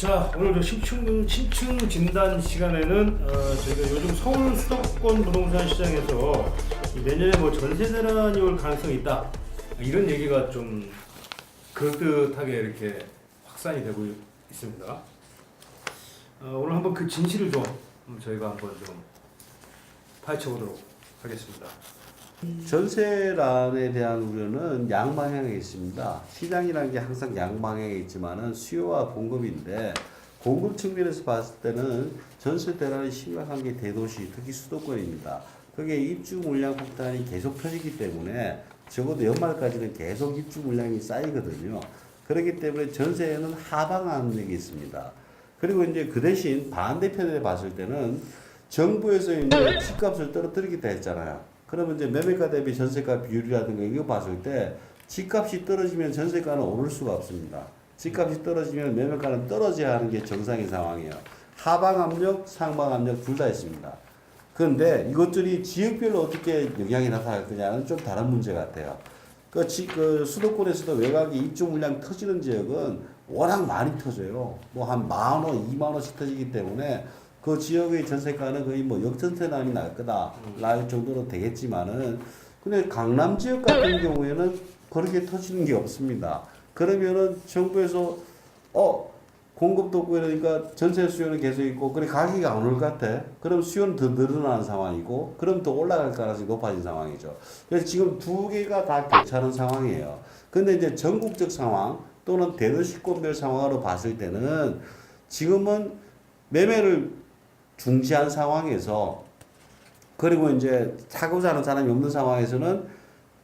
자, 오늘 저 신축 진단 시간에는 저희가 요즘 서울 수도권 부동산 시장에서 내년에 뭐 전세 대란이 올 가능성이 있다, 이런 얘기가 좀 그럴듯하게 이렇게 확산이 되고 있습니다. 오늘 한번 그 진실을 좀 저희가 한번 좀 파헤쳐 보도록 하겠습니다. 전세란에 대한 우려는 양방향에 있습니다. 시장이라는 게 항상 양방향에 있지만은 수요와 공급인데, 공급 측면에서 봤을 때는 전세 대란이 심각한 게 대도시, 특히 수도권입니다. 그게 입주 물량 폭탄이 계속 펴지기 때문에 적어도 연말까지는 계속 입주 물량이 쌓이거든요. 그렇기 때문에 전세에는 하방 압력이 있습니다. 그리고 이제 그 대신 반대편에 봤을 때는 정부에서 이제 집값을 떨어뜨리겠다 했잖아요. 그러면 이제 매매가 대비 전세가 비율이라든가 이거 봤을 때 집값이 떨어지면 전세가는 오를 수가 없습니다. 집값이 떨어지면 매매가는 떨어져야 하는 게 정상의 상황이에요. 하방 압력, 상방 압력 둘 다 있습니다. 그런데 이것들이 지역별로 어떻게 영향이 나타날 거냐는 좀 다른 문제 같아요. 그 수도권에서도 외곽에 입주 물량 터지는 지역은 워낙 많이 터져요. 뭐 한 10,000원, 20,000원씩 터지기 때문에 그 지역의 전세가는 거의 뭐 역전세난이 날 거다 날 정도로 되겠지만은, 근데 강남 지역 같은 경우에는 그렇게 터지는 게 없습니다. 그러면은 정부에서 공급도 없고 이러니까 전세 수요는 계속 있고, 그래 가격이 안 오를 것 같아. 그럼 수요는 더 늘어나는 상황이고, 그럼 더 올라갈 가능성이 높아진 상황이죠. 그래서 지금 두 개가 다 괜찮은 상황이에요. 근데 이제 전국적 상황 또는 대도시권별 상황으로 봤을 때는 지금은 매매를 중지한 상황에서, 그리고 이제 사고자 하는 사람이 없는 상황에서는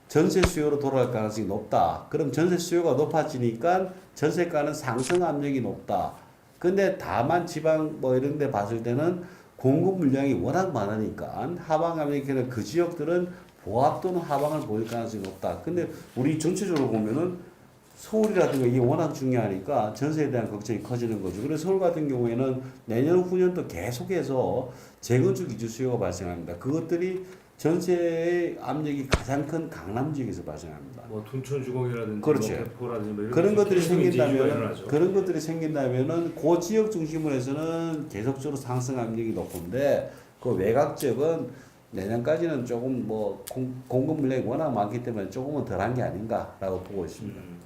전세 수요로 돌아갈 가능성이 높다. 그럼 전세 수요가 높아지니까 전세가는 상승 압력이 높다. 근데 다만 지방 뭐 이런 데 봤을 때는 공급 물량이 워낙 많으니까 하방 압력에는 그 지역들은 보합 또는 하방을 보일 가능성이 높다. 근데 우리 전체적으로 보면은 서울이라든가 이게 워낙 중요하니까 전세에 대한 걱정이 커지는 거죠. 그래서 서울 같은 경우에는 내년 후년도 계속해서 재건축 이주 수요가 발생합니다. 그것들이 전세의 압력이 가장 큰 강남 지역에서 발생합니다. 뭐 둔촌주공이라든지 그렇죠. 뭐 대포라든지 뭐 이런 그런 것들이 생긴다면, 그런 것들이 생긴다면은 그 지역 중심으로 해서는 계속적으로 상승 압력이 높은데, 그 외곽 지역은 내년까지는 조금 뭐 공급 물량이 워낙 많기 때문에 조금은 덜한 게 아닌가라고 보고 있습니다.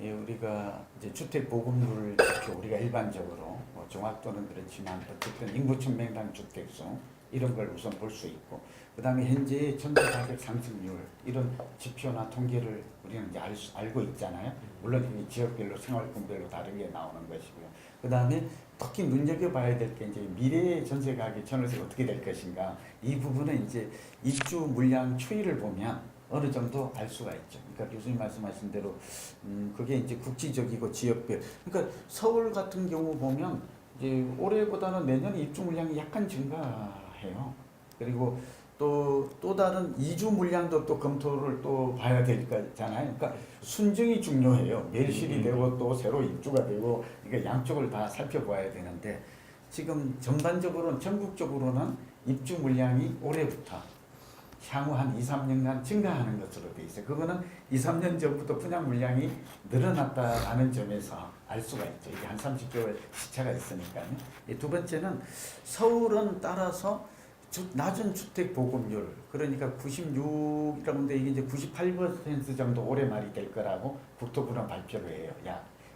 예, 우리가 이제 주택 보급률을 지표, 우리가 일반적으로 뭐 정확도는 그렇지만 어쨌든 인구층 명당 주택수 이런 걸 우선 볼 수 있고, 그 다음에 현재 전세 가격 상승률 이런 지표나 통계를 우리는 이제 알고 있잖아요. 물론 이 지역별로 생활권별로 다르게 나오는 것이고요. 그 다음에 특히 눈여겨봐야 될 게 이제 미래의 전세 가격 전월세 어떻게 될 것인가, 이 부분은 이제 입주 물량 추이를 보면 어느 정도 알 수가 있죠. 그러니까 교수님 말씀하신 대로 그게 이제 국지적이고 지역별. 그러니까 서울 같은 경우 보면 이제 올해보다는 내년에 입주 물량이 약간 증가해요. 그리고 또 다른 이주 물량도 또 검토를 또 봐야 될 거잖아요. 그러니까 순증이 중요해요. 매실이 되고 또 새로 입주가 되고, 그러니까 양쪽을 다 살펴봐야 되는데, 지금 전반적으로는 전국적으로는 입주 물량이 올해부터 향후 한 2, 3년간 증가하는 것으로 돼 있어요. 그거는 2, 3년 전부터 분양 물량이 늘어났다라는 점에서 알 수가 있죠. 이게 한 30개월 시차가 있으니까요. 두 번째는 서울은 따라서 낮은 주택 보급률, 그러니까 96이라는데 이게 이제 98% 정도 올해 말이 될 거라고 국토부는 발표를 해요.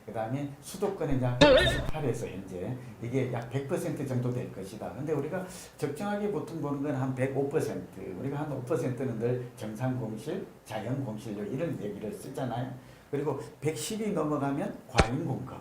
그 다음에 수도권은 약 98에서 현재 이게 약 100% 정도 될 것이다. 근데 우리가 적정하게 보통 보는 건 한 105%, 우리가 한 5%는 늘 정상 공실, 자연 공실률 이런 얘기를 쓰잖아요. 그리고 110이 넘어가면 과잉 공급,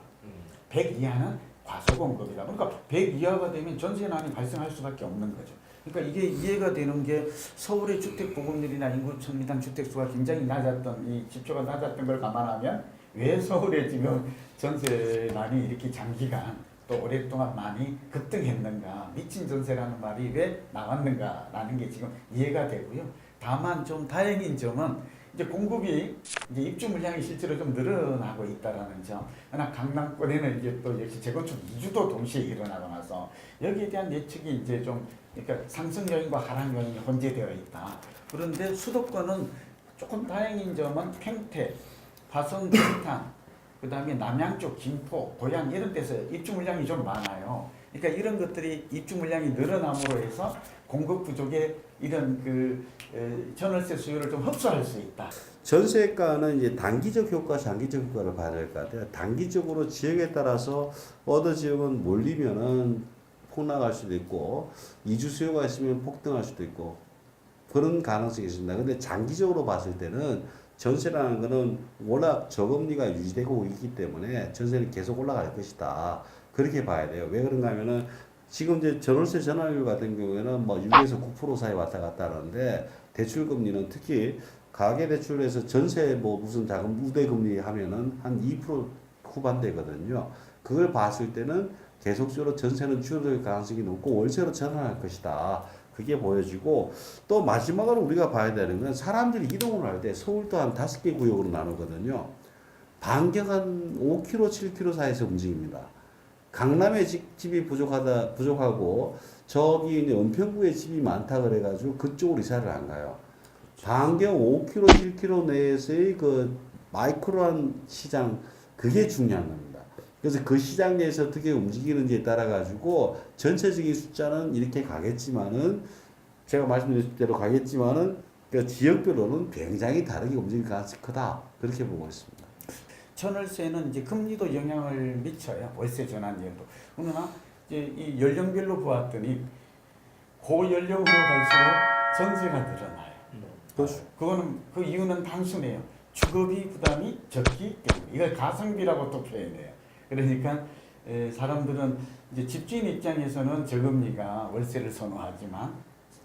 100 이하는 과소 공급이다. 그러니까 100 이하가 되면 전세난이 발생할 수밖에 없는 거죠. 그러니까 이게 이해가 되는 게, 서울의 주택 보급률이나 인구 천미당 주택수가 굉장히 낮았던, 이 지표가 낮았던 걸 감안하면 왜 서울에 지금 전세난이 이렇게 장기간 또 오랫동안 많이 급등했는가, 미친 전세라는 말이 왜 나왔는가라는 게 지금 이해가 되고요. 다만 좀 다행인 점은 이제 공급이 이제 입주 물량이 실제로 좀 늘어나고 있다라는 점. 그러나 강남권에는 이제 또 역시 재건축 이주도 동시에 일어나고 나서 여기에 대한 예측이 이제 좀, 그러니까 상승 요인과 하락 요인이 혼재되어 있다. 그런데 수도권은 조금 다행인 점은 평택, 화성, 분당, 그다음에 남양 쪽 김포, 고양 이런 데서 입주 물량이 좀 많아요. 그러니까 이런 것들이 입주 물량이 늘어남으로 해서 공급 부족의 이런 전월세 수요를 좀 흡수할 수 있다. 전세가는 이제 단기적 효과, 장기적 효과를 봐야 될 것 같아요. 단기적으로 지역에 따라서 어느 지역은 몰리면은 폭락할 수도 있고, 이주 수요가 있으면 폭등할 수도 있고, 그런 가능성이 있습니다. 근데 장기적으로 봤을 때는 전세라는 거는 워낙 저금리가 유지되고 있기 때문에 전세는 계속 올라갈 것이다. 그렇게 봐야 돼요. 왜 그런가 하면은 지금 이제 전월세 전환율 같은 경우에는 뭐 6에서 9% 사이 왔다 갔다 하는데, 대출 금리는 특히 가계 대출에서 전세 뭐 무슨 자금 우대 금리 하면은 한 2% 후반대거든요. 그걸 봤을 때는 계속적으로 전세는 줄어들 가능성이 높고 월세로 전환할 것이다. 그게 보여지고, 또 마지막으로 우리가 봐야 되는 건 사람들이 이동을 할 때 서울도 한 5개 구역으로 나누거든요. 반경 한 5km, 7km 사이에서 움직입니다. 강남에 집이 부족하고 저기 이제 은평구에 집이 많다 그래가지고 그쪽으로 이사를 안 가요. 반경 5km, 7km 내에서의 그 마이크로한 시장, 그게 중요한 겁니다. 그래서 그 시장 내에서 어떻게 움직이는지에 따라 가지고 전체적인 숫자는 이렇게 가겠지만은, 제가 말씀드린 대로 가겠지만은 그 지역별로는 굉장히 다르게 움직일 가능성이 크다. 그렇게 보고 있습니다. 전월세는 이제 금리도 영향을 미쳐요. 월세 전환율도. 그러나 이제 이 연령별로 보았더니 고연령으로 갈수록 전세가 늘어나요. 그렇죠. 그거는 그 이유는 단순해요. 주거비 부담이 적기 때문에. 이걸 가성비라고 또 표현해요. 그러니까 사람들은 이제 집주인 입장에서는 저금리가 월세를 선호하지만,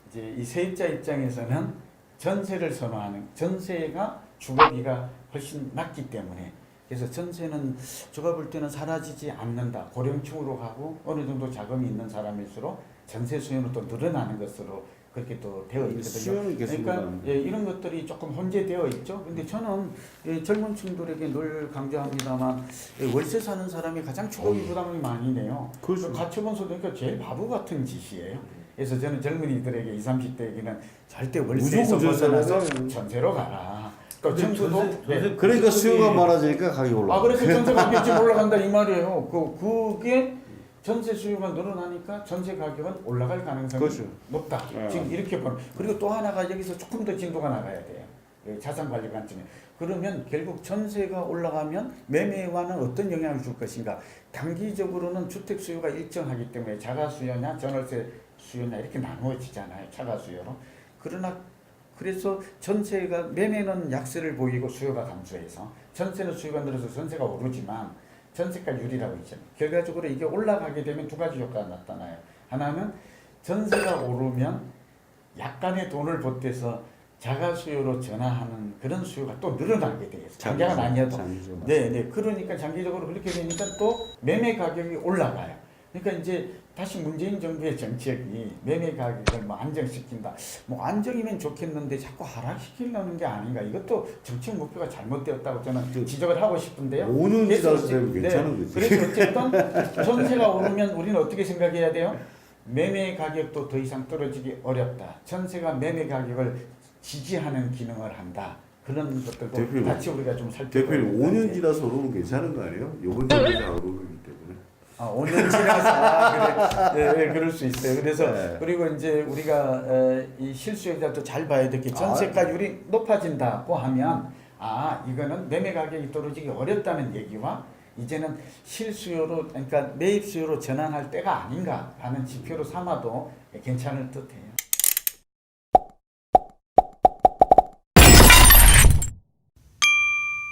이제 이 세입자 입장에서는 전세를 선호하는, 전세가 주거비가 훨씬 낮기 때문에. 그래서 전세는 제가 볼 때는 사라지지 않는다. 고령층으로 가고 어느 정도 자금이 있는 사람일수록 전세 수요는 또 늘어나는 것으로 그렇게 또 되어 있거든요. 그러니까 이런 것들이 조금 혼재되어 있죠. 근데 저는 젊은 층들에게 늘 강조합니다만, 월세 사는 사람이 가장 주거비 부담이 많이 내요. 그렇죠. 가처분 그러니까 제일 바보 같은 짓이에요. 그래서 저는 젊은이들에게 20, 30대에게는 절대 월세에서 벗어나서 전세로 가라. 그러니까 청소도 그러니까 수요가 많아지니까 가격이 올라가. 그래서 전세 가격이 올라간다 이 말이에요. 그게 전세 수요가 늘어나니까 전세 가격은 올라갈 가능성이 그렇죠. 높다. 지금 이렇게 보는. 그리고 또 하나가 여기서 조금 더 진도가 나가야 돼요. 자산 관리 관점에. 그러면 결국 전세가 올라가면 매매와는 어떤 영향을 줄 것인가. 단기적으로는 주택 수요가 일정하기 때문에 자가 수요냐 전월세 수요냐 이렇게 나누어지잖아요. 차가 수요로. 그러나 그래서 전세가, 매매는 약세를 보이고 수요가 감소해서, 전세는 수요가 늘어서 전세가 오르지만 전세가율이라고 있잖아요. 결과적으로 이게 올라가게 되면 두 가지 효과가 나타나요. 하나는 전세가 오르면 약간의 돈을 보태서 자가 수요로 전환하는 그런 수요가 또 늘어나게 돼요. 장기간 아니어도. 네. 그러니까 장기적으로 그렇게 되니까 또 매매 가격이 올라가요. 그러니까 이제 다시 문재인 정부의 정책이 매매 가격을 뭐 안정시킨다. 뭐 안정이면 좋겠는데 자꾸 하락시키려는 게 아닌가. 이것도 정책 목표가 잘못되었다고 저는 지적을 하고 싶은데요. 5년 지나서 되면 괜찮은 거지. 그래서 어쨌든 전세가 오르면 우리는 어떻게 생각해야 돼요? 매매 가격도 더 이상 떨어지기 어렵다. 전세가 매매 가격을 지지하는 기능을 한다. 그런 것들도 대표님, 같이 우리가 좀 살펴봐야 대표님 5년 지나서 오르면 괜찮은 거 아니에요? 이번 정부가 오르기 때문에. 5년 지나서 그래. 네, 그럴 수 있어요. 그래서 네. 그리고 이제 우리가 이 실수요자도 잘 봐야 될 게, 전세가율이 높아진다고 하면 이거는 매매 가격이 떨어지기 어렵다는 얘기와 이제는 실수요로, 그러니까 매입 수요로 전환할 때가 아닌가라는 지표로 삼아도 괜찮을 듯해요.